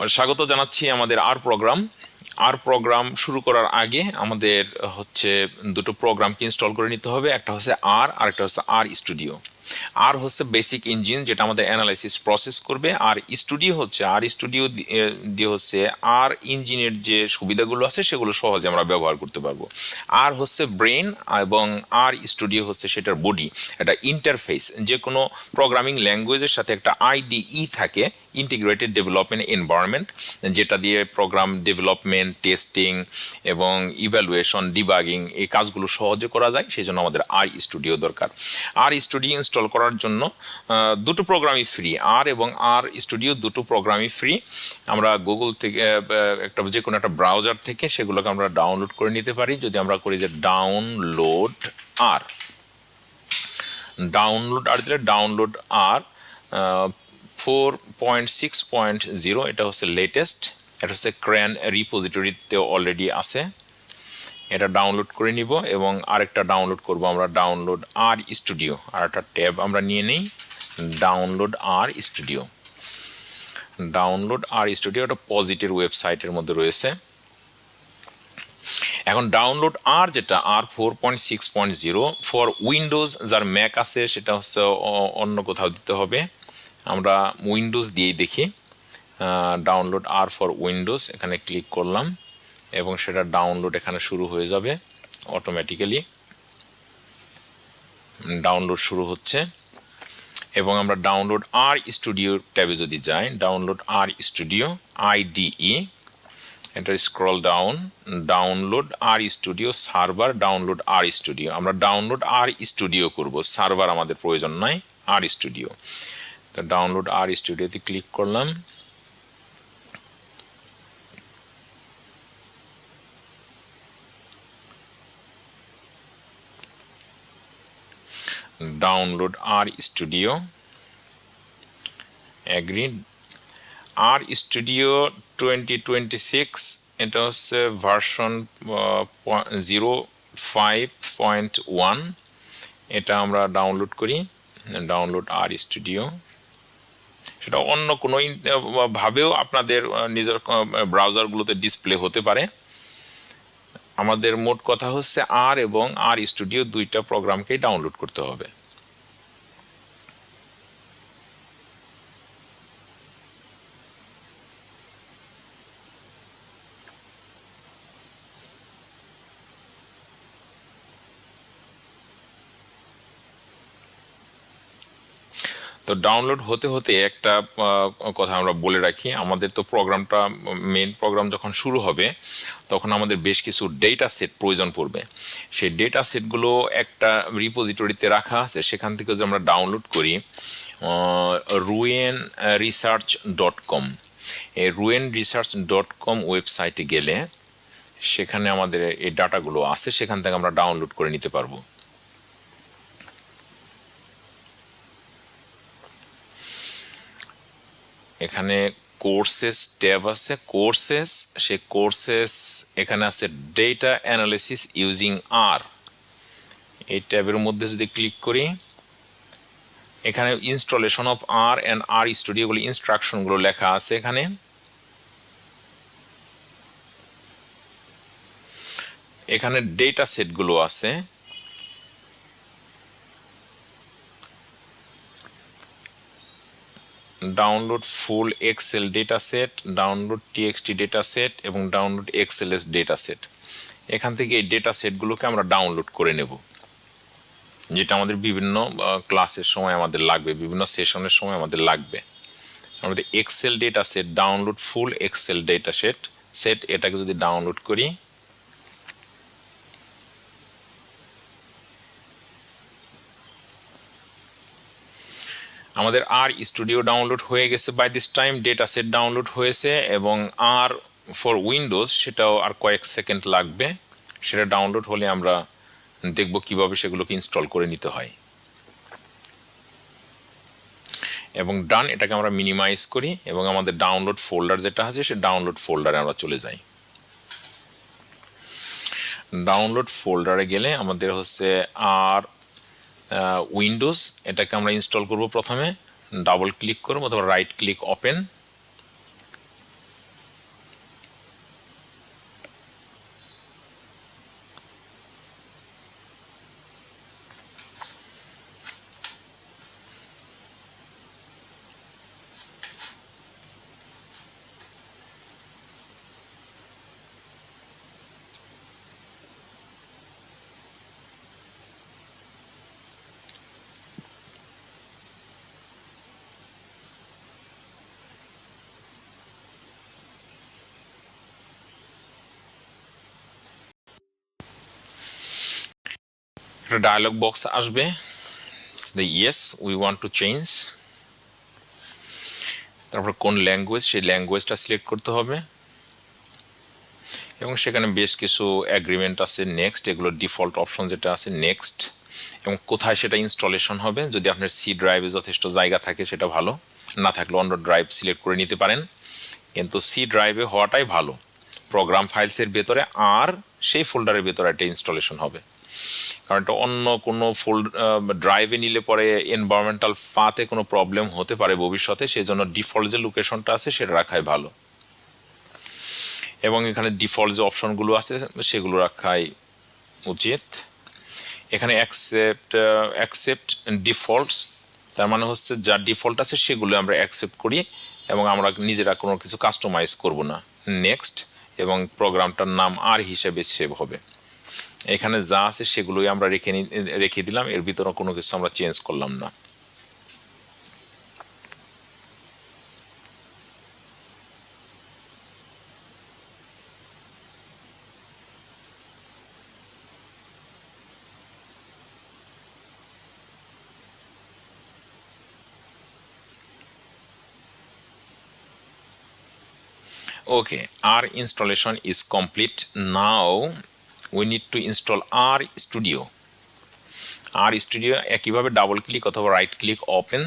স্বাগত জানাচ্ছি আমাদের আর প্রোগ্রাম শুরু করার আগে আমাদের হচ্ছে দুটো প্রোগ্রামকে ইনস্টল করে নিতে হবে। একটা হচ্ছে আর একটা হচ্ছে আর স্টুডিও। আর হচ্ছে বেসিক ইঞ্জিন যেটা আমাদের অ্যানালাইসিস প্রসেস করবে, আর স্টুডিও দিয়ে হচ্ছে আর ইঞ্জিনের যে সুবিধাগুলো আছে সেগুলো সহজে আমরা ব্যবহার করতে পারবো। আর হচ্ছে ব্রেন, এবং আর স্টুডিও হচ্ছে সেটার বডি, একটা ইন্টারফেস। যে কোনো প্রোগ্রামিং ল্যাঙ্গুয়েজের সাথে একটা আইডিই থাকে, ইন্টিগ্রেটেড ডেভেলপমেন্ট এনভায়রনমেন্ট, যেটা দিয়ে প্রোগ্রাম ডেভেলপমেন্ট, টেস্টিং এবং ইভ্যালুয়েশন, ডিবাগিং এই কাজগুলো সহজে করা যায়। সেই জন্য আমাদের আর স্টুডিও দরকার। আর স্টুডিও ইনস্টল করার জন্য দুটো প্রোগ্রামই ফ্রি, আর এবং আর স্টুডিও দুটো প্রোগ্রামই ফ্রি। আমরা গুগল থেকে একটা যে কোনো একটা ব্রাউজার থেকে সেগুলোকে আমরা ডাউনলোড করে নিতে পারি। যদি আমরা করি যে ডাউনলোড আর দিলে ডাউনলোড আর 4.6.0, এটা হচ্ছে লেটেস্ট। এটা হচ্ছে ক্র্যান রিপোজিটরিতে অলরেডি আছে, এটা ডাউনলোড করে নিব। এবং আরেকটা ডাউনলোড করব আমরা, ডাউনলোড আর স্টুডিও। আর একটা ট্যাব আমরা নিয়ে নিই, ডাউনলোড আর স্টুডিও। এটা পজিটিভ ওয়েবসাইটের মধ্যে রয়েছে। এখন ডাউনলোড আর যেটা আর 4.6.0 ফর উইন্ডোজ, যার ম্যাক আছে সেটা হচ্ছে অন্য কোথাও দিতে হবে। আমরা উইন্ডোজ দিয়েই দেখি। ডাউনলোড আর ফর উইন্ডোজ, এখানে ক্লিক করলাম এবং সেটা ডাউনলোড এখানে শুরু হয়ে যাবে অটোমেটিক্যালি। ডাউনলোড শুরু হচ্ছে এবং আমরা ডাউনলোড আর স্টুডিও ট্যাবে যদি যাই, ডাউনলোড আর স্টুডিও আইডিই, এটা স্ক্রল ডাউন, ডাউনলোড আর স্টুডিও সার্ভার, ডাউনলোড আর স্টুডিও। আমরা ডাউনলোড আর স্টুডিও করব, সার্ভার আমাদের প্রয়োজন নাই, আর স্টুডিও। তো ডাউনলোড আর স্টুডিওতে ক্লিক করলাম। ডাউনলোড আর স্টুডিও, এগ্রি। আর স্টুডিও 2026, এটা হচ্ছে ভার্সন 05.1। এটা আমরা ডাউনলোড করি, ডাউনলোড আর স্টুডিও। সেটা অন্য কোনো ভাবেও আপনাদের নিজের ব্রাউজারগুলোতে ডিসপ্লে হতে পারে। আমাদের মোট কথা হচ্ছে আর এবং আর স্টুডিও দুইটা প্রোগ্রামকেই ডাউনলোড করতে হবে। তো ডাউনলোড হতে হতে একটা কথা আমরা বলে রাখি, আমাদের তো প্রোগ্রামটা, মেন প্রোগ্রাম যখন শুরু হবে তখন আমাদের বেশ কিছু ডেটা সেট প্রয়োজন পড়বে। সেই ডেটা সেটগুলো একটা রিপোজিটরিতে রাখা আছে, সেখান থেকে যদি আমরা ডাউনলোড করি ruenresearch.com, এই ruenresearch.com ওয়েবসাইটে গেলে সেখানে আমাদের এই ডাটাগুলো আছে, সেখান থেকে আমরা ডাউনলোড করে নিতে পারবো। এখানে কোর্সেস ট্যাব আছে, কোর্সেস, সে কোর্সেস এখানে আছে ডেটা অ্যানালিসিস ইউজিং আর। এই ট্যাবের মধ্যে যদি ক্লিক করি, এখানে installation of R and R স্টুডিওগুলো ইনস্ট্রাকশনগুলো লেখা আছে। এখানে ডেটা সেটগুলো আছে। Download full Excel data set, download TXT data set এবং ডাউনলোড এক্সএলএস ডেটা সেট। এখান থেকে এই ডেটা সেটগুলোকে আমরা ডাউনলোড করে নেব, যেটা আমাদের বিভিন্ন ক্লাসের সময় আমাদের লাগবে, বিভিন্ন সেশনের সময় আমাদের লাগবে। আমাদের Excel data set, download full Excel data set, এটাকে যদি ডাউনলোড করি, আমাদের আর স্টুডিও ডাউনলোড হয়ে গেছে by this time, data set download হয়েছে, এবং আর ফর উইন্ডোজ সেটাও আর কয়েক সেকেন্ড লাগবে। সেটা ডাউনলোড হলে আমরা দেখব কিভাবে সেগুলোকে ইনস্টল করে নিতে হয়। এবং ডান, এটাকে আমরা মিনিমাইজ করি এবং আমাদের ডাউনলোড ফোল্ডার যেটা আছে সে ডাউনলোড ফোল্ডারে আমরা চলে যাই। ডাউনলোড ফোল্ডারে গেলে আমাদের হচ্ছে আর উইন্ডোজ, এটাকে আমরা ইনস্টল করব। প্রথমে ডাবল ক্লিক করব অথবা রাইট ক্লিক ওপেন, একটা ডায়ালগ বক্স আসবে, yes we want to change, তারপর কোন ল্যাঙ্গুয়েজ, সেই ল্যাঙ্গুয়েজটা সিলেক্ট করতে হবে এবং সেখানে বেশ কিছু অ্যাগ্রিমেন্ট আছে, নেক্সট, এগুলো ডিফল্ট অপশন যেটা আছে নেক্সট, এবং কোথায় সেটা ইনস্টলেশন হবে। যদি আপনার সি ড্রাইভে যথেষ্ট জায়গা থাকে সেটা ভালো, না থাকলে অন্য ড্রাইভ সিলেক্ট করে নিতে পারেন, কিন্তু সি ড্রাইভে হওয়াটাই ভালো। প্রোগ্রাম ফাইলসের ভেতরে আর সেই ফোল্ডারের ভেতরে একটা ইনস্টলেশন হবে, কারণ এটা অন্য কোনো ড্রাইভে নিলে পরে এনভায়রনমেন্টাল পাথে কোনো প্রবলেম হতে পারে ভবিষ্যতে, সেই জন্য ডিফল্ট যে লোকেশনটা আছে সেটা রাখাই ভালো। এবং এখানে ডিফল্ট যে অপশনগুলো আছে সেগুলো রাখাই উচিত। এখানে অ্যাকসেপ্ট ডিফল্টস, তার মানে হচ্ছে যা ডিফল্ট আছে সেগুলো আমরা অ্যাকসেপ্ট করি এবং আমরা নিজেরা কোনো কিছু কাস্টমাইজ করব না। নেক্সট, এবং প্রোগ্রামটার নাম আর হিসেবে সেভ হবে। এখানে যা আছে সেগুলোই আমরা রেখে দিলাম, এর ভিতরে কোনো কিছু আমরা চেঞ্জ করলাম না। Okay, R installation is complete. Now we need to install R Studio. R Studio একইভাবে ডাবল ক্লিক অথবা right click open,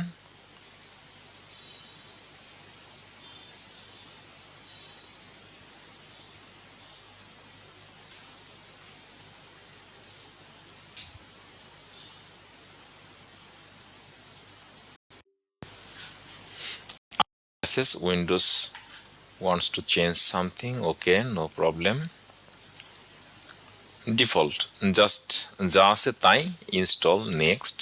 Windows wants to change something. Okay, no problem. Default just যা আছে তাই ইনস্টল, নেক্সট।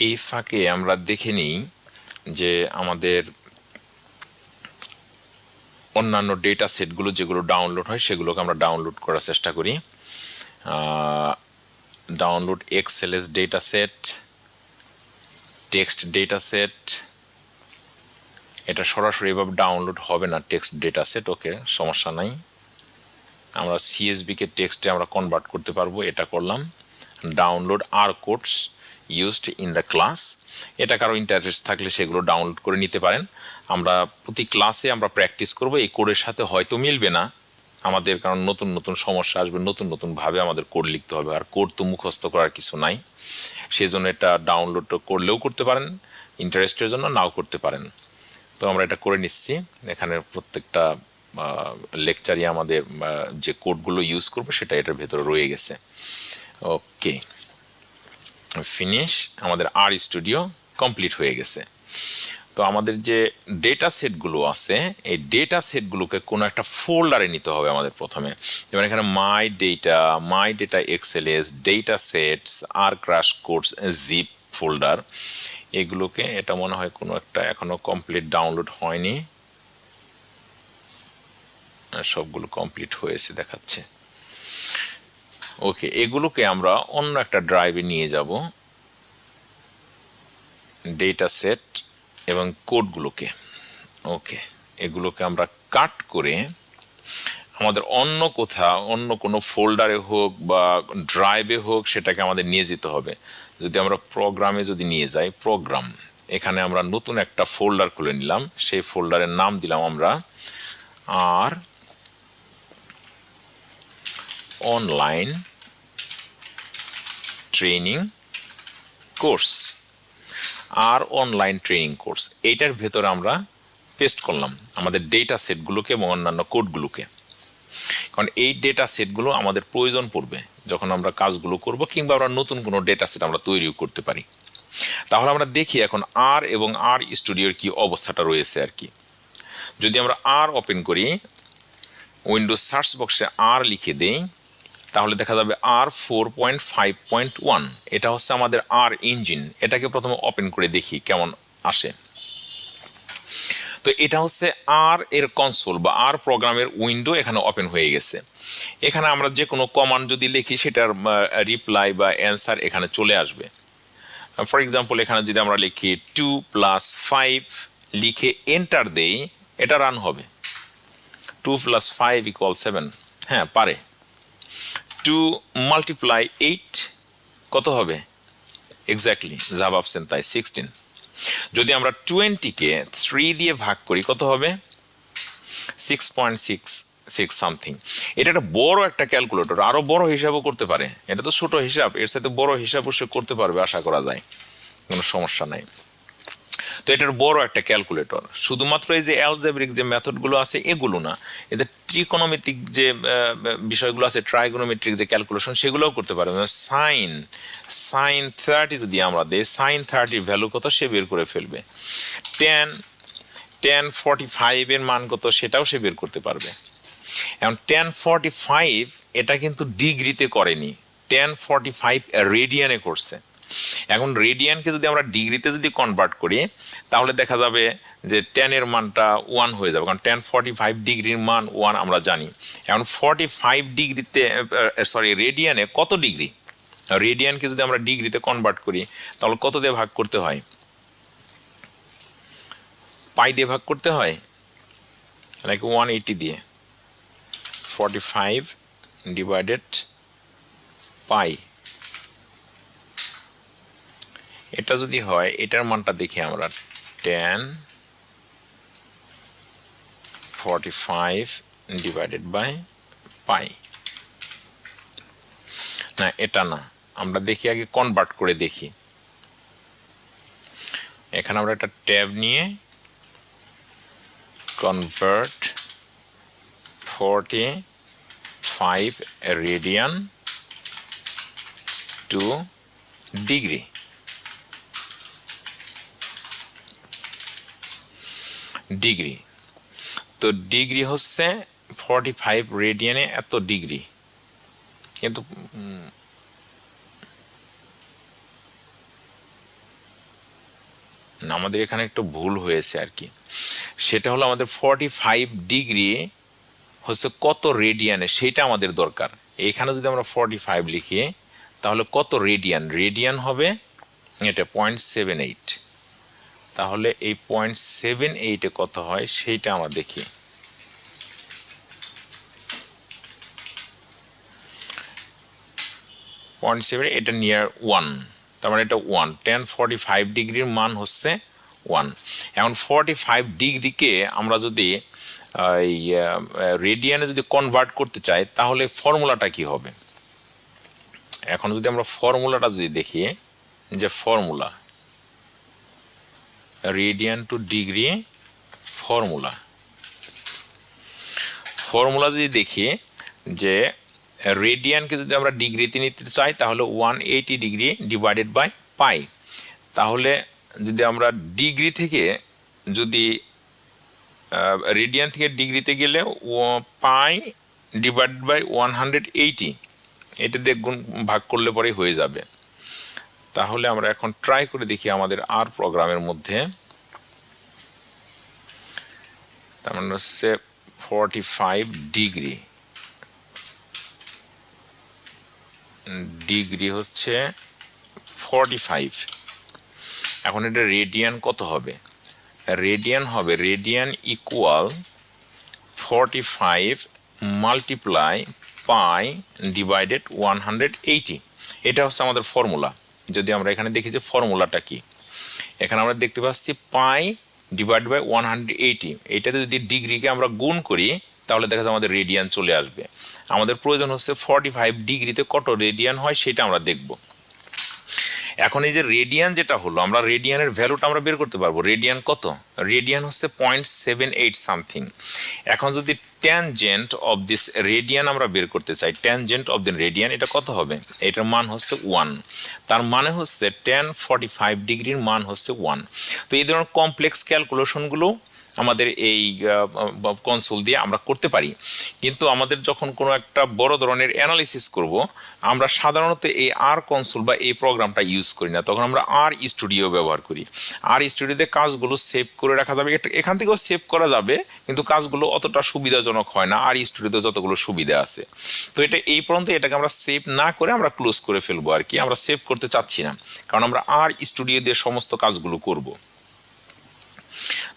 এই ফাঁকে আমরা দেখে নিই যে আমাদের অন্যান্য ডেটা সেটগুলো যেগুলো ডাউনলোড হয় সেগুলোকে আমরা ডাউনলোড করার চেষ্টা করি। Download XLS data set, text data set, এটা সরাসরি এভাবে ডাউনলোড হবে না টেক্সট ডেটা সেট। ওকে, সমস্যা নাই, আমরা সিএসবিকে টেক্সটে আমরা কনভার্ট করতে পারবো, এটা করলাম। ডাউনলোড আর codes used in the class, এটা কারো ইন্টারেস্ট থাকলে সেগুলো ডাউনলোড করে নিতে পারেন। আমরা প্রতি ক্লাসে আমরা প্র্যাকটিস করব, এই কোডের সাথে হয়তো মিলবে না আমাদের, কারণ নতুন নতুন সমস্যা আসবে, নতুন নতুনভাবে আমাদের কোড লিখতে হবে, আর কোড তো মুখস্থ করার কিছু নাই, সেই জন্য এটা ডাউনলোড করলেও করতে পারেন, ইন্টারেস্টের জন্য নাও করতে পারেন। তো আমরা এটা করে নিচ্ছি, এখানে প্রত্যেকটা লেকচারই আমাদের যে কোডগুলো ইউজ করবো সেটা এটার ভেতরে রয়ে গেছে। ওকে, ফিনিশ, আমাদের আর স্টুডিও কমপ্লিট হয়ে গেছে। তো আমাদের যে ডেটা সেটগুলো আছে এই ডেটা সেটগুলোকে কোনো একটা ফোল্ডারে নিতে হবে আমাদের প্রথমে। যেমন এখানে my data XLS, data sets, আর ক্র্যাশ কোডস, জিপ ফোল্ডার, এগুলোকে, এটা মনে হয় কোনো একটা এখনো কমপ্লিট ডাউনলোড হয়নি, সবগুলো কমপ্লিট হয়েছে দেখাচ্ছে। ওকে, এগুলোকে আমরা অন্য একটা ড্রাইভে নিয়ে যাব, ডেটা সেট এবং কোডগুলোকে। ওকে, এগুলোকে আমরা কাট করে আমাদের অন্য কোথাও, অন্য কোনো ফোল্ডারে হোক বা ড্রাইভে হোক, সেটাকে আমাদের নিয়ে যেতে হবে। যদি আমরা প্রোগ্রামে যদি নিয়ে যাই, প্রোগ্রাম, এখানে আমরা নতুন একটা ফোল্ডার খুলে নিলাম, সেই ফোল্ডারের নাম দিলাম আমরা আর অনলাইন ট্রেনিং কোর্স, আর অনলাইন ট্রেনিং কোর্স, এইটার ভেতরে আমরা পেস্ট করলাম আমাদের ডেটা সেটগুলোকে এবং অন্যান্য কোডগুলোকে, কারণ এই ডেটা সেটগুলো আমাদের প্রয়োজন পড়বে যখন আমরা কাজগুলো করব, কিংবা আমরা নতুন কোনো ডেটা সেট আমরা তৈরিও করতে পারি। তাহলে আমরা দেখি এখন আর এবং আর স্টুডিওর কি অবস্থাটা রয়েছে আর কি। যদি আমরা আর ওপেন করি, উইন্ডোজ সার্চ বক্সে আর লিখে দেই, তাহলে দেখা যাবে R4.5.1, এটা হচ্ছে আমাদের আর ইঞ্জিন। এটাকে প্রথমে ওপেন করে দেখি কেমন আসে। তো এটা হচ্ছে আর এর কনসোল বা আর প্রোগ্রামের উইন্ডো এখানে ওপেন হয়ে গেছে। এখানে আমরা যে কোনো কমান্ড যদি লিখি সেটার রিপ্লাই বা অ্যান্সার এখানে চলে আসবে। ফর এক্সাম্পল এখানে যদি আমরা লিখি 2 + 5 লিখে এন্টার দেই, এটা রান হবে। 2 + 5 = 7, হ্যাঁ পারে। 2 × 8 কত হবে? এক্স্যাক্টলি যা ভাবছেন তাই, 16। যদি আমরা 20-কে 3 দিয়ে ভাগ করি কত হবে? 6.66 সামথিং। এটা একটা বড় একটা ক্যালকুলেটর, আরো বড় হিসাবও করতে পারে। এটা তো ছোট হিসাব, এর সাথে বড় হিসাবও সে করতে পারবে, আশা করা যায়, কোনো সমস্যা নাই। তো এটার বড় একটা ক্যালকুলেটর। শুধুমাত্র এই যে অ্যালজেব্রিক যে মেথডগুলো আছে এগুলো না, এদের ট্রিকোনোমেট্রিক যে বিষয়গুলো আছে, ট্রাইগোনোমেট্রিক যে ক্যালকুলেশন সেগুলোও করতে পারে। সাইন 30 যদি আমরা দিই, সাইন 30 ভ্যালু কত সে বের করে ফেলবে। tan 45 এর মান কত সেটাও সে বের করতে পারবে। এখন tan 45 এটা কিন্তু ডিগ্রিতে করেনি, tan 45 রেডিয়ানে করছে। এখন রেডিয়ানকে যদি আমরা ডিগ্রিতে যদি কনভার্ট করি তাহলে দেখা যাবে যে tan এর মানটা 1 হয়ে যাবে, কারণ tan 45 ডিগ্রির মান 1 আমরা জানি। এখন 45 ডিগ্রিতে রেডিয়ানে কত ডিগ্রি? রেডিয়ানকে যদি আমরা ডিগ্রিতে কনভার্ট করি তাহলে কত দিয়ে ভাগ করতে হয়? পাই দিয়ে ভাগ করতে হয় নাকি 180 দিয়ে? 45 ডিভাইডেড পাই, এটা যদি হয়, এটার মানটা দেখি আমরা, tan 45 ডিভাইডেড বাই পাই। না এটা না, আমরা দেখি আগে কনভার্ট করে দেখি। এখানে আমরা একটা ট্যাব নিয়ে convert 45 radian to degree. Degree তো ডিগ্রি হচ্ছে 45 রেডিয়ানে এত ডিগ্রি, কিন্তু আমাদের এখানে একটু ভুল হয়েছে আর কি। সেটা হলো আমাদের 45 ডিগ্রি হচ্ছে কত রেডিয়ানে সেটা আমাদের দরকার। এখানে যদি আমরা 45 লিখি তাহলে কত রেডিয়ান? রেডিয়ান হবে এটা 0.78। তাহলে এই 0.78-এ কত হয় সেইটা আমরা দেখি। 0.7 এটা নিয়ার 1, তার মানে এটা 1। tan 45 ডিগ্রির মান হচ্ছে 1। এখন 45 ডিগ্রিকে আমরা যদি রেডিয়ানে যদি কনভার্ট করতে চাই তাহলে ফর্মুলাটা কি হবে? এখন যদি আমরা ফর্মুলাটা যদি দেখি, যে formula radian to degree formula যদি দেখি, যে রেডিয়ানকে যদি আমরা ডিগ্রিতে নিতে চাই তাহলে 180 ডিগ্রি ডিভাইডেড বাই পাই। তাহলে যদি আমরা ডিগ্রি থেকে যদি রেডিয়ান থেকে ডিগ্রিতে গেলে পাই ডিভাইডেড বাই 180, এটা দিয়ে গুণ ভাগ করলে পরে হয়ে যাবে। তাহলে আমরা এখন ট্রাই করে দেখি আমাদের আর প্রোগ্রামের মধ্যে। তার মানে হচ্ছে 45 ডিগ্রি হচ্ছে 45। এখন এটা রেডিয়ান কত হবে? রেডিয়ান হবে, রেডিয়ান ইকুয়াল 45 মাল্টিপ্লাই পাই ডিভাইডেড 180। এটা হচ্ছে আমাদের ফর্মুলা। যদি আমরা এখানে দেখি যে ফর্মুলাটা কি, এখানে আমরা দেখতে পাচ্ছি পাই ডিভাইড বাই 180। এটাতে যদি ডিগ্রিকে আমরা গুণ করি তাহলে দেখা যায় আমাদের রেডিয়ান চলে আসবে। আমাদের প্রয়োজন হচ্ছে 45 ডিগ্রিতে কত রেডিয়ান হয় সেটা আমরা দেখব। এখন এই যে রেডিয়ান যেটা হলো, আমরা রেডিয়ানের ভ্যালুটা আমরা বের করতে পারবো। রেডিয়ান কত? রেডিয়ান হচ্ছে 0.78 সামথিং। এখন যদি ট্যানজেন্ট অফ দিস রেডিয়ান আমরা বের করতে চাই, ট্যানজেন্ট অফ দ্য রেডিয়ান এটা কত হবে? এটার মান হচ্ছে 1। তার মানে হচ্ছে tan 45 ডিগ্রির মান হচ্ছে 1। তো এই ধরনের কমপ্লেক্স ক্যালকুলেশনগুলো আমাদের এই কনসোল দিয়ে আমরা করতে পারি। কিন্তু আমাদের যখন কোনো একটা বড় ধরনের অ্যানালিসিস করব, আমরা সাধারণত এই আর কনসোল বা এই প্রোগ্রামটা ইউজ করি না, তখন আমরা আর স্টুডিও ব্যবহার করি। আর স্টুডিওতে কাজগুলো সেভ করে রাখা যাবে, এখান থেকেও সেভ করা যাবে, কিন্তু কাজগুলো অতটা সুবিধাজনক হয় না আর স্টুডিওতে যতগুলো সুবিধা আছে। তো এটা এই পর্যন্ত এটাকে আমরা সেভ না করে আমরা ক্লোজ করে ফেলবো আর কি, আমরা সেভ করতে চাচ্ছি না, কারণ আমরা আর স্টুডিও দিয়ে সমস্ত কাজগুলো করব।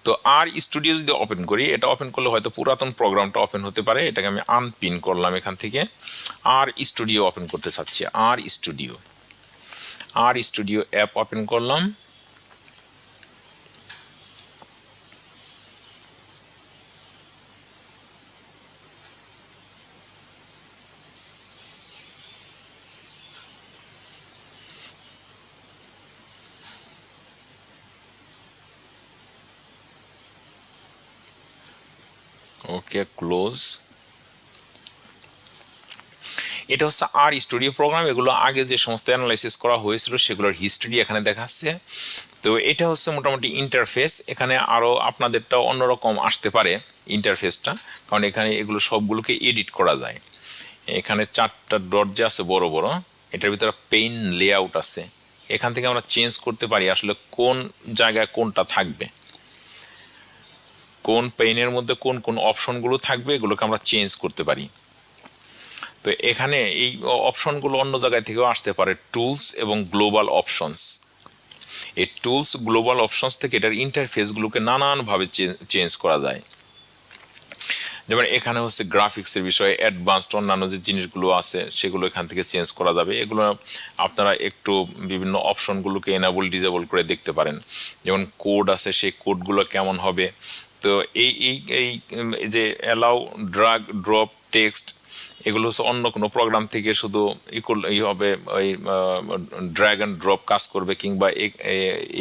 তো আর স্টুডিও যদি ওপেন করি, এটা ওপেন করলে হয়তো পুরাতন প্রোগ্রামটা ওপেন হতে পারে, এটাকে আমি আনপিন করলাম এখান থেকে, আর স্টুডিও ওপেন করতে চাচ্ছি, আর স্টুডিও অ্যাপ ওপেন করলাম। ওকে, ক্লোজ। এটা হচ্ছে আর স্টুডিও প্রোগ্রাম, এগুলো আগে যে সমস্ত অ্যানালাইসিস করা হয়েছিল সেগুলোর হিস্ট্রি এখানে দেখাচ্ছে। তো এটা হচ্ছে মোটামুটি ইন্টারফেস। এখানে আরও আপনাদেরটা অন্যরকম আসতে পারে ইন্টারফেসটা, কারণ এখানে এগুলো সবগুলোকে এডিট করা যায়। এখানে 4টা ডট যে আছে বড় বড়, এটার ভিতরে পেইন লেআউট আছে, এখান থেকে আমরা চেঞ্জ করতে পারি আসলে কোন জায়গায় কোনটা থাকবে, কোন পেইনের মধ্যে কোন কোন অপশনগুলো থাকবে, এগুলোকে আমরা চেঞ্জ করতে পারি। তো এখানে এই অপশনগুলো অন্য জায়গায় থেকেও আসতে পারে, টুলস এবং গ্লোবাল অপশনস। এই টুলস গ্লোবাল অপশনস থেকে এটার ইন্টারফেসগুলোকে নানানভাবে চেঞ্জ করা যায়। যেমন এখানে হচ্ছে গ্রাফিক্সের বিষয়ে অ্যাডভান্সড অন্যান্য যে জিনিসগুলো আছে সেগুলো এখান থেকে চেঞ্জ করা যাবে। এগুলো আপনারা একটু বিভিন্ন অপশনগুলোকে এনাবল ডিজেবল করে দেখতে পারেন। যেমন কোড আছে, সেই কোডগুলো কেমন হবে। তো এই এই এই যে অ্যালাউ ড্রাগ ড্রপ টেক্সট, এগুলো হচ্ছে অন্য কোনো প্রোগ্রাম থেকে শুধু হবে, ওই ড্র্যাগ অ্যান্ড ড্রপ কাজ করবে, কিংবা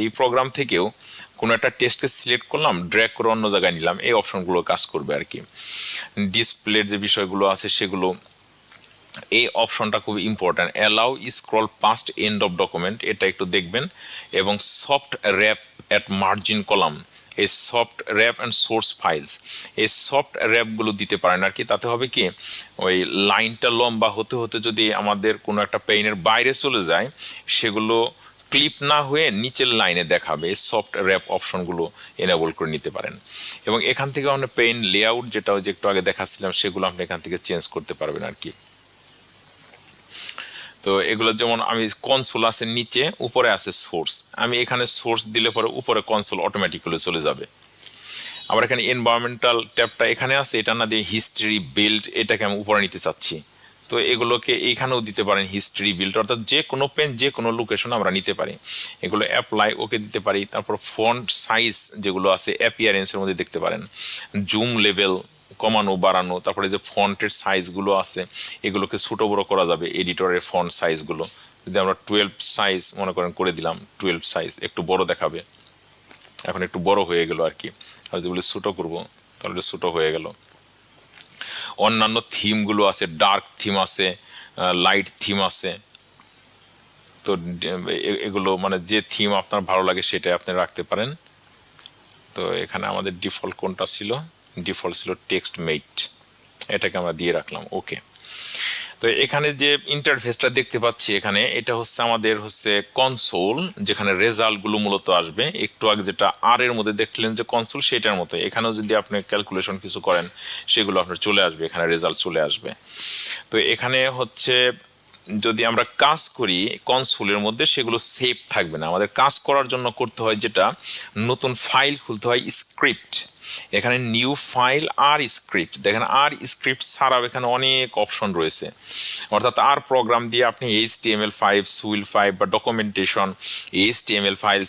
এই প্রোগ্রাম থেকেও কোনো একটা টেক্সটকে সিলেক্ট করলাম, ড্র্যাগ করে অন্য জায়গায় নিলাম, এই অপশনগুলো কাজ করবে আর কি। ডিসপ্লের যে বিষয়গুলো আছে সেগুলো, এই অপশনটা খুব important, allow scroll past end of document, এটা একটু দেখবেন। এবং soft wrap at margin column, এই soft wrap and source files, এই সফট র্যাপগুলো দিতে পারেন আর কি। তাতে হবে কি, ওই লাইনটা লম্বা হতে হতে যদি আমাদের কোনো একটা পেইনের বাইরে চলে যায়, সেগুলো ক্লিপ না হয়ে নিচের লাইনে দেখাবে। এই সফট র্যাপ অপশনগুলো এনেবল করে নিতে পারেন। এবং এখান থেকে আমরা পেইন লেআউট, যেটা যে একটু আগে দেখাচ্ছিলাম, সেগুলো আপনি এখান থেকে চেঞ্জ করতে পারবেন আর কি। তো এগুলো যেমন আমি কনসোল আছে নিচে, উপরে আছে সোর্স, আমি এখানে সোর্স দিলে পরে উপরে কনসোল অটোমেটিক্যালি চলে যাবে। আবার এখানে এনভায়রনমেন্টাল ট্যাবটা এখানে আছে, এটা না দিয়ে হিস্ট্রি বিল্ড, এটাকে আমি উপরে নিতে চাচ্ছি, তো এগুলোকে এইখানেও দিতে পারেন, হিস্ট্রি বিল্ড, অর্থাৎ যে কোনো পেন যে কোনো লোকেশন আমরা নিতে পারি। এগুলো অ্যাপ্লাই ওকে দিতে পারি। তারপর ফন্ট সাইজ যেগুলো আছে অ্যাপিয়ারেন্সের মধ্যে দেখতে পারেন, জুম লেভেল কমানো বাড়ানো, তারপরে যে ফন্টের সাইজগুলো আছে এগুলোকে ছোটো বড়ো করা যাবে, এডিটরের ফন্ট সাইজগুলো যদি আমরা 12 সাইজ মনে করেন করে দিলাম, 12 সাইজ একটু বড় দেখাবে, এখন একটু বড় হয়ে গেল আর কি। আর যদি বলি ছোটো করবো তাহলে ছোটো হয়ে গেল। অন্যান্য থিমগুলো আছে, ডার্ক থিম আছে, লাইট থিম আছে। তো এগুলো মানে যে থিম আপনার ভালো লাগে সেটাই আপনি রাখতে পারেন। তো এখানে আমাদের ডিফল্ট কোনটা ছিল, ডিফল্ট ছিল টেক্সট মেট, এটাকে আমরা দিয়ে রাখলাম, ওকে। তো এখানে যে ইন্টারফেসটা দেখতে পাচ্ছি এখানে, এটা হচ্ছে আমাদের হচ্ছে কনসোল, যেখানে রেজাল্টগুলো মূলত আসবে। একটু আগে যেটা আর এর মধ্যে দেখলেন যে কনসোল, সেটার মতো এখানেও যদি আপনি ক্যালকুলেশন কিছু করেন সেগুলো আপনার চলে আসবে, এখানে রেজাল্ট চলে আসবে। তো এখানে হচ্ছে যদি আমরা কাজ করি কনসোলের মধ্যে, সেগুলো সেভ থাকবে না। আমাদের কাজ করার জন্য করতে হয় যেটা, নতুন ফাইল খুলতে হয়, স্ক্রিপ্ট, এখানে নিউ ফাইল আর স্ক্রিপ্ট, দেখেন আর স্ক্রিপ্ট ছাড়াও এখানে অনেক অপশন রয়েছে। অর্থাৎ আর প্রোগ্রাম দিয়ে আপনি HTML5, সুইল5 বা documentation, HTML file,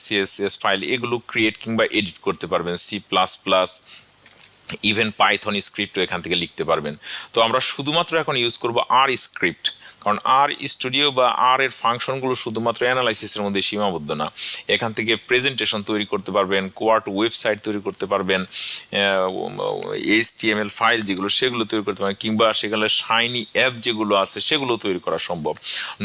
CSS file, এগুলো ক্রিয়েট কিংবা এডিট করতে পারবেন। C++, ইভেন পাইথন স্ক্রিপ্টও এখান থেকে লিখতে পারবেন। তো আমরা শুধুমাত্র এখন ইউজ করব আর স্ক্রিপ্ট, কারণ আর স্টুডিও বা আর এর ফাংশনগুলো শুধুমাত্র অ্যানালাইসিসের মধ্যে সীমাবদ্ধ না, এখান থেকে প্রেজেন্টেশন তৈরি করতে পারবেন, কোয়ার্ট ওয়েবসাইট তৈরি করতে পারবেন, HTML ফাইল যেগুলো সেগুলো তৈরি করতে পারবেন, কিংবা সেখানে শাইনি অ্যাপ যেগুলো আছে সেগুলো তৈরি করা সম্ভব।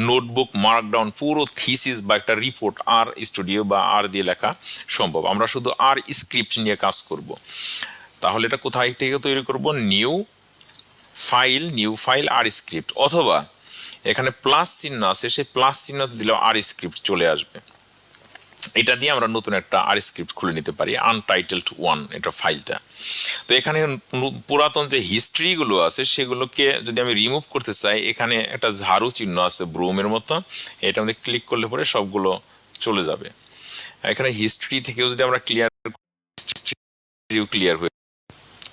নোটবুক, মার্কডাউন, পুরো থিসিস বা একটা রিপোর্ট আর স্টুডিও বা আর দিয়ে লেখা সম্ভব। আমরা শুধু আর স্ক্রিপ্ট নিয়ে কাজ করব। তাহলে এটা কোথায় থেকে তৈরি করব? নিউ ফাইল আর স্ক্রিপ্ট, অথবা এখানে প্লাস চিহ্ন আছে, সেই প্লাস চিহ্ন দিলেও আর স্ক্রিপ্ট চলে আসবে। এটা দিয়ে আমরা নতুন একটা আর স্ক্রিপ্ট খুলে নিতে পারি, আনটাইটেলড 1 এটা ফাইলটা। তো এখানে পুরাতন যে হিস্ট্রিগুলো আছে সেগুলোকে যদি আমি রিমুভ করতে চাই, এখানে একটা ঝাড়ু চিহ্ন আছে ব্রুমের মতো, এটা আমাদের ক্লিক করলে পরে সবগুলো চলে যাবে। এখানে হিস্ট্রি থেকেও যদি আমরা ক্লিয়ার হয়ে,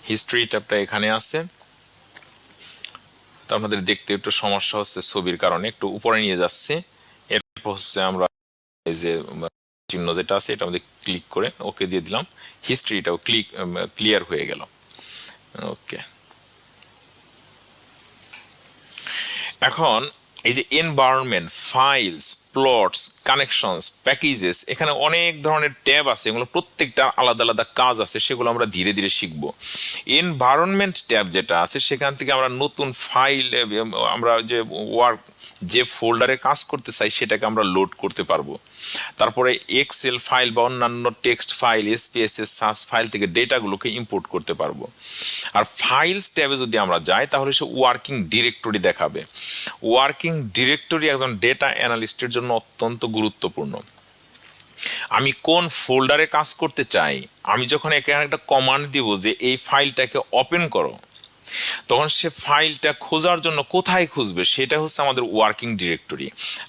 হিস্ট্রি ট্যাবটা এখানে আছে। তো আপনাদের দেখতে একটু সমস্যা হচ্ছে ছবির কারণে, একটু উপরে নিয়ে যাচ্ছে। এরপর হচ্ছে আমরা এই যে চিহ্ন যেটা আছে এটা আমাদের ক্লিক করে ওকে দিয়ে দিলাম, হিস্ট্রিটাও ক্লিয়ার হয়ে গেল। ওকে, এখন এই যে environment, files, plots, connections, packages, এখানে অনেক ধরনের ট্যাব আছে, এগুলো প্রত্যেকটা আলাদা আলাদা কাজ আছে, সেগুলো আমরা ধীরে ধীরে শিখব। এনভায়রনমেন্ট ট্যাব যেটা আছে সেখান থেকে আমরা নতুন ফাইল, আমরা যে ফোল্ডারে কাজ করতে চাই সেটাকে আমরা লোড করতে পারবো। তারপরে এক্সেল ফাইল বা অন্যান্য টেক্সট ফাইল, SPSS, সাস ফাইল থেকে ডেটাগুলোকে ইম্পোর্ট করতে পারবো। আর ফাইলস ট্যাবে যদি আমরা যাই তাহলে সে ওয়ার্কিং ডিরেক্টরি দেখাবে। ওয়ার্কিং ডিরেক্টরি একজন ডেটা অ্যানালিস্টের জন্য অত্যন্ত গুরুত্বপূর্ণ। আমি কোন ফোল্ডারে কাজ করতে চাই, আমি যখন এখানে একটা কমান্ড দিব যে এই ফাইলটাকে ওপেন করো, তখন সে ফাইলটা খোঁজার জন্য কোথায় খুঁজবে, সেটা হচ্ছে আমাদের ওয়ার্কিং ডিরেক্টরি।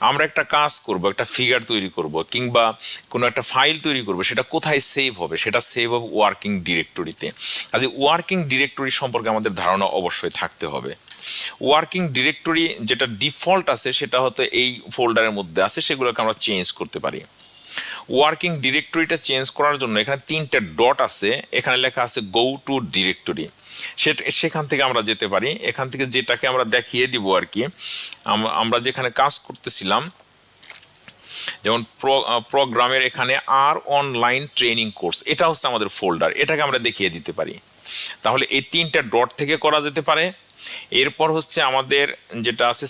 আমরা একটা কাজ করব, একটা ফিগার তৈরি করব কিংবা কোনো একটা ফাইল তৈরি করব, সেটা কোথায় সেভ হবে, সেটা সেভ হবে ওয়ার্কিং ডিরেক্টরিতে। কাজে ওয়ার্কিং ডিরেক্টরি সম্পর্কে আমাদের ধারণা অবশ্যই থাকতে হবে। ওয়ার্কিং ডিরেক্টরি যেটা ডিফল্ট আছে সেটা হয়তো এই ফোল্ডারের মধ্যে আছে, সেগুলোকে আমরা চেঞ্জ করতে পারি। ওয়ার্কিং ডিরেক্টরিটা চেঞ্জ করার জন্য এখানে 3টে ডট আছে, এখানে লেখা আছে গো টু ডিরেক্টরি, সেখান থেকে আমরা যেতে পারি। এখান থেকে যেটাকে আমরা দেখিয়ে দিব আর কি, আমরা যেখানে কাজ করতেছিলাম, যেমন প্রোগ্রামের এখানে আর অনলাইন ট্রেনিং কোর্স, এটা হচ্ছে আমাদের ফোল্ডার, এটাকে আমরা দেখিয়ে দিতে পারি। তাহলে এই 3টে ডট থেকে করা যেতে পারে। এরপর হচ্ছে আমাদের যেটা আছে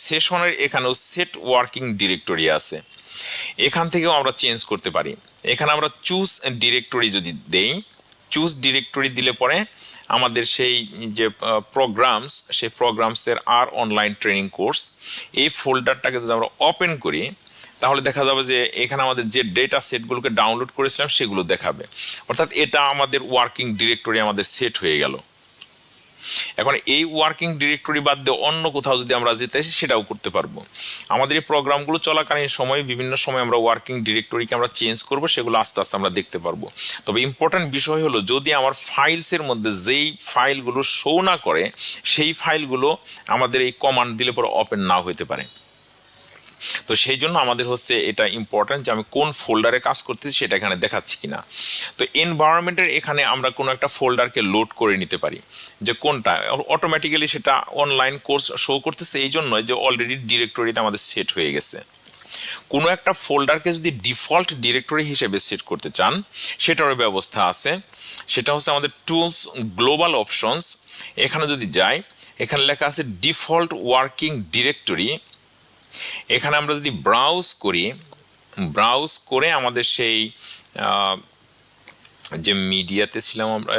সেশনের এখানেও সেট ওয়ার্কিং ডিরেক্টরি আছে, এখান থেকেও আমরা চেঞ্জ করতে পারি। এখানে আমরা চুজ ডিরেক্টরি যদি দেই, চুজ ডিরেক্টরি দিলে পরে আমাদের সেই যে সেই প্রোগ্রামসের আর অনলাইন ট্রেনিং কোর্স, এই ফোল্ডারটাকে যদি আমরা ওপেন করি তাহলে দেখা যাবে যে এখানে আমাদের যে ডেটা সেটগুলোকে ডাউনলোড করেছিলাম সেগুলো দেখাবে। অর্থাৎ এটা আমাদের ওয়ার্কিং ডিরেক্টরি আমাদের সেট হয়ে গেল। এখন এই ওয়ার্কিং ডিরেক্টরি বাদ দিয়ে অন্য কোথাও যদি আমরা যেতে আসি সেটাও করতে পারবো। আমাদের এই প্রোগ্রামগুলো চলাকালীন সময়ে বিভিন্ন সময় আমরা ওয়ার্কিং ডিরেক্টরিকে আমরা চেঞ্জ করব, সেগুলো আস্তে আস্তে আমরা দেখতে পারবো। তবে ইম্পর্ট্যান্ট বিষয় হলো, যদি আমার ফাইলসের মধ্যে যেই ফাইলগুলো শো না করে সেই ফাইলগুলো আমাদের এই কমান্ড দিলে পরে ওপেন না হতে পারে। তো সেই জন্য আমাদের হচ্ছে এটা ইম্পর্ট্যান্ট যে আমি কোন ফোল্ডারে কাজ করতেছি সেটা এখানে দেখাচ্ছি কিনা। তো এনভায়রনমেন্টের এখানে আমরা কোনো একটা ফোল্ডারকে লোড করে নিতে পারি, যে কোনটা অটোমেটিক্যালি সেটা অনলাইন কোর্স শো করতেছে, এই জন্য যে অলরেডি ডিরেক্টরিতে আমাদের সেট হয়ে গেছে। কোনো একটা ফোল্ডারকে যদি ডিফল্ট ডিরেক্টরি হিসেবে সেট করতে চান সেটারও ব্যবস্থা আছে। সেটা হচ্ছে আমাদের টুলস, গ্লোবাল অপশনস, এখানে যদি যাই, এখানে লেখা আছে ডিফল্ট ওয়ার্কিং ডিরেক্টরি। এখানে আমরা যদি ব্রাউজ করে আমাদের সেই যে মিডিয়াতে ছিলাম আমরা,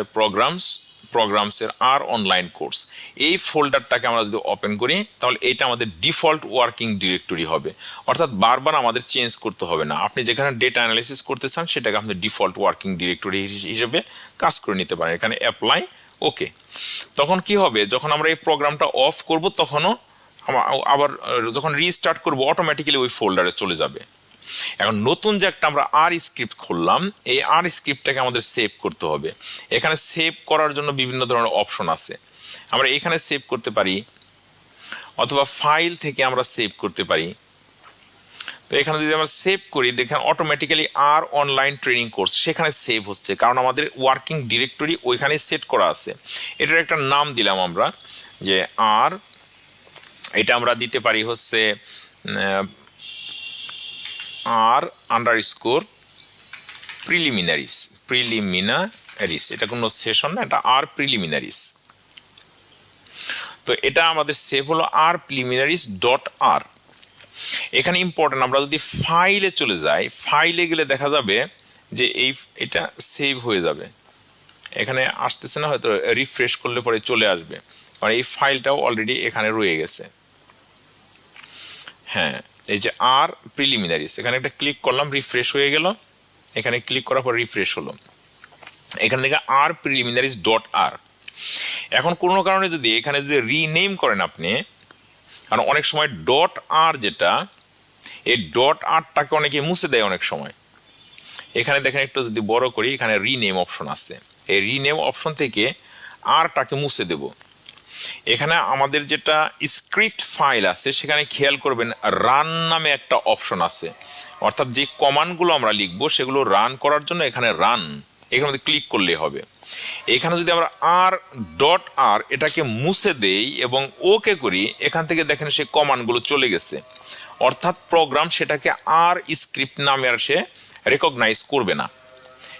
প্রোগ্রামসের আর অনলাইন কোর্স, এই ফোল্ডারটাকে আমরা যদি ওপেন করি তাহলে এটা আমাদের ডিফল্ট ওয়ার্কিং ডিরেক্টরি হবে। অর্থাৎ বারবার আমাদের চেঞ্জ করতে হবে না। আপনি যেখানে ডেটা অ্যানালাইসিস করতে চান সেটাকে আপনি ডিফল্ট ওয়ার্কিং ডিরেক্টরি হিসেবে কাজ করে নিতে পারেন। এখানে অ্যাপ্লাই, ওকে। তখন কি হবে, যখন আমরা এই প্রোগ্রামটা অফ করব তখনও আবার যখন রিস্টার্ট করব অটোমেটিক্যালি ওই ফোল্ডারে চলে যাবে। এখন নতুন যে একটা আমরা আর স্ক্রিপ্ট খুললাম, এই আর স্ক্রিপ্টটাকে আমাদের সেভ করতে হবে। এখানে সেভ করার জন্য বিভিন্ন ধরনের অপশন আছে, আমরা এখানে সেভ করতে পারি অথবা ফাইল থেকে আমরা সেভ করতে পারি। তো এখানে যদি আমরা সেভ করি, দেখেন অটোমেটিক্যালি আর অনলাইন ট্রেনিং কোর্স সেখানে সেভ হচ্ছে, কারণ আমাদের ওয়ার্কিং ডিরেক্টরি ওইখানে সেট করা আছে। এটার একটা নাম দিলাম আমরা, যে আর এটা আমরা দিতে পারি হচ্ছে আর আন্ডারস্কোর প্রিলিমিনারিস, এটা কোনো সেশন না, এটা আর প্রিলিমিনারিস। তো এটা আমাদের সেভ হলো আর প্রিলিমিনারিস ডট আর। এখানে ইম্পর্টেন্ট, আমরা যদি ফাইলে চলে যাই, ফাইলে গেলে দেখা যাবে যে এটা সেভ হয়ে যাবে। এখানে আসতেছে না, হয়তো রিফ্রেশ করলে পরে চলে আসবে, কারণ এই ফাইলটাও অলরেডি এখানে রয়ে গেছে। হ্যাঁ, এই যে আর প্রিলিমিনারিস, এখানে একটা ক্লিক করলাম, রিফ্রেশ হয়ে গেল। এখানে ক্লিক করার পর রিফ্রেশ হলো, এখান থেকে আর প্রিলিমিনারিস ডট আর। এখন কোনো কারণে যদি এখানে যদি রিনেম করেন আপনি, কারণ অনেক সময় ডট আর যেটা, এই ডট আরটাকে অনেকে মুছে দেয় অনেক সময়। এখানে দেখেন একটু যদি বড় করি, এখানে রিনেম অপশন আছে, এই রিনেম অপশন থেকে আরটাকে মুছে দেব। এখানে আমাদের যেটা স্ক্রিপ্ট ফাইল আছে সেখানে খেয়াল করবেন রান নামে একটা অপশন আছে, অর্থাৎ যে কমান্ডগুলো আমরা লিখবো সেগুলো রান করার জন্য এখানে রান, এখানে মধ্যে ক্লিক করলে হবে। এখানে যদি আমরা আর ডট আর এটাকে মুছে দেই এবং ওকে করি, এখান থেকে দেখেন সেই কমান্ডগুলো চলে গেছে, অর্থাৎ প্রোগ্রাম সেটাকে আর স্ক্রিপ্ট নামে আর সে রেকগনাইজ করবে না।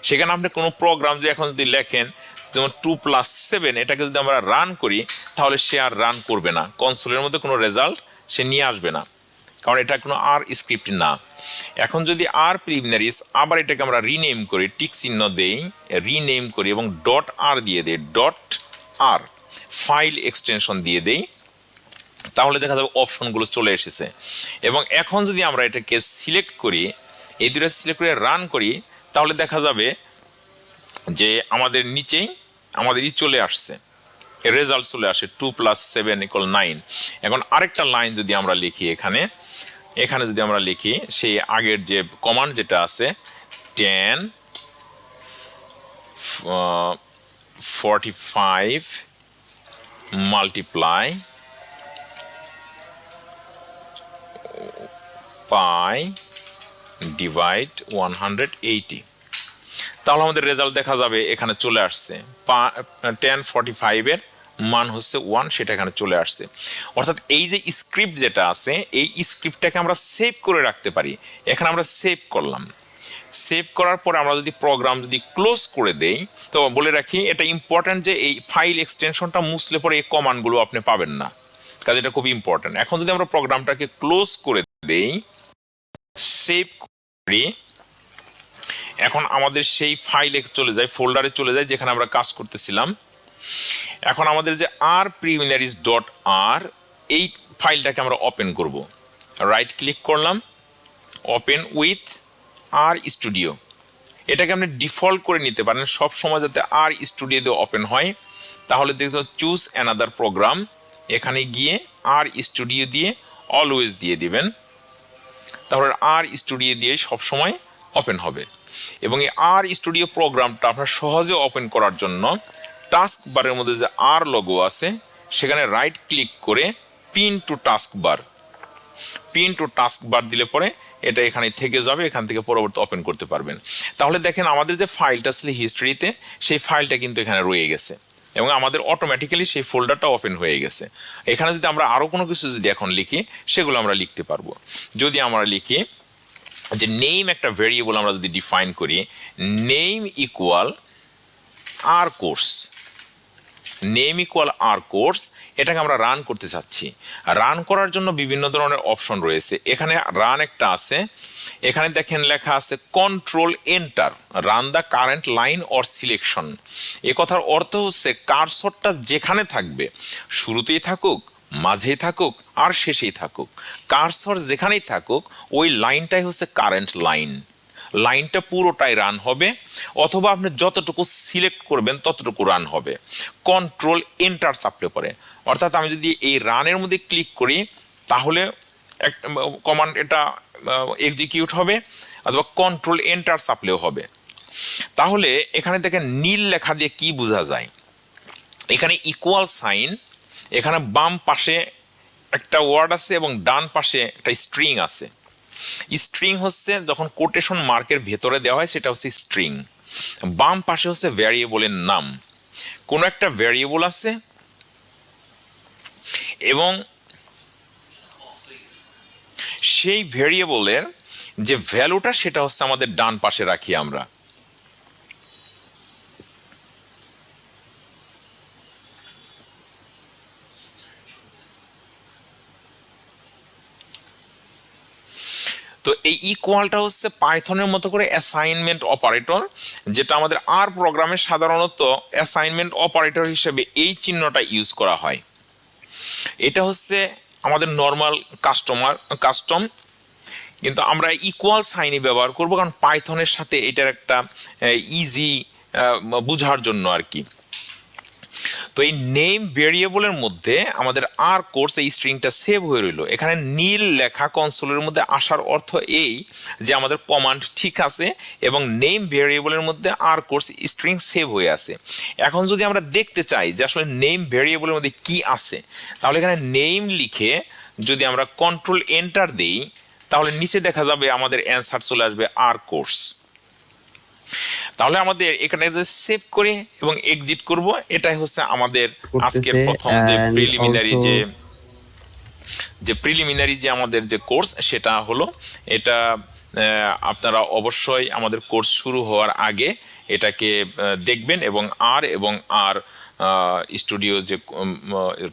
সেখানে আপনি কোনো প্রোগ্রাম যদি এখন যদি লেখেন যেমন 2+7, এটাকে যদি আমরা রান করি তাহলে সে আর রান করবে না, কনসোলের মধ্যে কোনো রেজাল্ট সে নিয়ে আসবে না, কারণ এটা কোনো আর স্ক্রিপ্ট না। এখন যদি আর প্রিলিমিনারিস আবার এটাকে আমরা রিনেম করি, টিক চিহ্ন দেই, রিনেম করি এবং ডট আর দিয়ে দেই, ডট আর ফাইল এক্সটেনশন দিয়ে দেই, তাহলে দেখা যাবে অপশনগুলো চলে এসেছে। এবং এখন যদি আমরা এটাকে সিলেক্ট করি, এই দুটো সিলেক্ট করে রান করি, তাহলে দেখা যাবে যে আমাদের নিচেই আমাদের চলে আসছে, রেজাল্ট চলে আসে 2+7 = 9। এখন আরেকটা লাইন যদি আমরা লিখি, এখানে যদি আমরা লিখি সেই আগের যে কমান্ড যেটা আছে 1045 multiply by divide 180, তাহলে আমাদের রেজাল্ট দেখা যাবে এখানে চলে আসছে 1045 এর মান হচ্ছে 1, সেটা এখানে চলে আসছে। অর্থাৎ এই যে স্ক্রিপ্ট যেটা আছে, এই স্ক্রিপ্টটাকে আমরা সেভ করে রাখতে পারি। এখানে আমরা সেভ করলাম, সেভ করার পর আমরা যদি প্রোগ্রাম যদি ক্লোজ করে দেই, তো বলে রাখি এটা ইম্পর্ট্যান্ট যে এই ফাইল এক্সটেনশনটা মুছলে পরে এই কমান্ডগুলো আপনি পাবেন না, কাজে এটা খুব ইম্পর্ট্যান্ট। এখন যদি আমরা প্রোগ্রামটাকে ক্লোজ করে দেই, সেভ করি, এখন আমাদের সেই ফাইলে চলে যায়, ফোল্ডারে চলে যায় যেখানে আমরা কাজ করতেছিলাম। এখন আমাদের যে আর প্রিলিমিনারিস ডট আর, এই ফাইলটাকে আমরা ওপেন করব। রাইট ক্লিক করলাম, ওপেন উইথ আর স্টুডিও, এটাকে আপনি ডিফল্ট করে নিতে পারেন সব সময় যাতে আর স্টুডিও দিয়ে ওপেন হয়। তাহলে দেখতে চুজ অ্যানাদার প্রোগ্রাম, এখানে গিয়ে আর স্টুডিও দিয়ে অলওয়েজ দিয়ে দিবেন, তাহলে আর স্টুডিও দিয়ে সবসময় ওপেন হবে। এবং এই আর স্টুডিও প্রোগ্রামটা আপনার সহজে ওপেন করার জন্য টাস্ক বারের মধ্যে যে আর লোগো আছে সেখানে রাইট ক্লিক করে পিন টু টাস্ক বার দিলে পরে এটা এখানে থেকে যাবে, এখান থেকে পরবর্তী ওপেন করতে পারবেন। তাহলে দেখেন আমাদের যে ফাইলটা ছিল হিস্ট্রিতে, সেই ফাইলটা কিন্তু এখানে রয়ে গেছে এবং আমাদের অটোমেটিক্যালি সেই ফোল্ডারটা ওপেন হয়ে গেছে। এখানে যদি আমরা আরও কোনো কিছু যদি এখন লিখি, সেগুলো আমরা লিখতে পারবো। যদি আমরা লিখি যে নেম একটা ভেরিয়েবল আমরা যদি ডিফাইন করি, নেম ইকুয়াল আর কোর্স, এটাকে আমরা রান করতে চাচ্ছি। রান করার জন্য বিভিন্ন ধরনের অপশন রয়েছে, এখানে রান একটা আছে, এখানে দেখেন লেখা আছে control enter run the current line or selection. এ কথার অর্থ হচ্ছে কার্সরটা যেখানে থাকবে, শুরুতেই থাকুক, মাঝেই থাকুক আর শেষেই থাকুক, কার্সর যেখানেই থাকুক ওই লাইনটাই হচ্ছে কারেন্ট লাইনটা পুরোটাই রান হবে, অথবা আপনি যতটুকু সিলেক্ট করবেন ততটুকু রান হবে কন্ট্রোল এন্টার চাপলে পরে। অর্থাৎ আমি যদি এই রানের মধ্যে ক্লিক করি তাহলে কমান্ড এটা এক্সিকিউট হবে, অথবা কন্ট্রোল এন্টার চাপলেও হবে। তাহলে এখানে দেখেন নীল লেখা দিয়ে কি বোঝা যায়, এখানে ইকুয়াল সাইন, এখানে বাম পাশে একটা ওয়ার্ড আছে এবং ডান পাশে একটা স্ট্রিং আছে। স্ট্রিং হচ্ছে যখন কোটেশন মার্কের ভেতরে দেওয়া হয় সেটা হচ্ছে স্ট্রিং। বাম পাশে হচ্ছে ভ্যারিয়েবলের নাম, কোনো একটা ভ্যারিয়েবল আছে এবং সেই ভেরিয়েবলের যে ভ্যালুটা সেটা হচ্ছে আমাদের ডান পাশে রাখি আমরা। তো এই ইকুয়ালটা হচ্ছে পাইথনের মতো করে অ্যাসাইনমেন্ট অপারেটর, যেটা আমাদের আর প্রোগ্রামে সাধারণত অ্যাসাইনমেন্ট অপারেটর হিসেবে এই চিহ্নটা ইউজ করা হয়। এটা হচ্ছে আমাদের নর্মাল কাস্টম, কিন্তু আমরা ইকুয়াল সাইনই ব্যবহার করব, কারণ পাইথনের সাথে এটার একটা ইজি বুঝার জন্য আর কি। তো এই নেম ভেরিয়েবলের মধ্যে আমাদের আর কোর্স এই স্ট্রিংটা সেভ হয়ে রইল। এখানে নীল লেখা কনসোলের মধ্যে আসার অর্থ এই যে আমাদের কমান্ড ঠিক আছে এবং নেম ভেরিয়েবলের মধ্যে আর কোর্স স্ট্রিং সেভ হয়ে আছে। এখন যদি আমরা দেখতে চাই যে আসলে নেম ভেরিয়েবলের মধ্যে কি আছে, তাহলে এখানে নেম লিখে যদি আমরা কন্ট্রোল এন্টার দেই, তাহলে নিচে দেখা যাবে আমাদের অ্যান্সার চলে আসবে আর কোর্স। তাহলে আমাদের এখানে যে সেভ করে এবং এক্সিট করব, এটাই হচ্ছে আমাদের আজকের প্রথম যে প্রিলিমিনারি যে আমাদের যে কোর্স সেটা হলো। এটা আপনারা অবশ্যই আমাদের কোর্স শুরু হওয়ার আগে এটাকে দেখবেন এবং আর স্টুডিও যে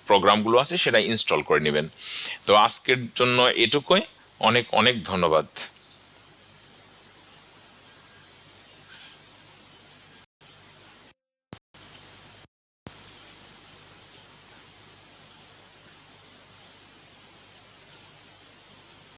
প্রোগ্রামগুলো আছে সেটা ইনস্টল করে নেবেন। তো আজকের জন্য এটুকুই, অনেক অনেক ধন্যবাদ।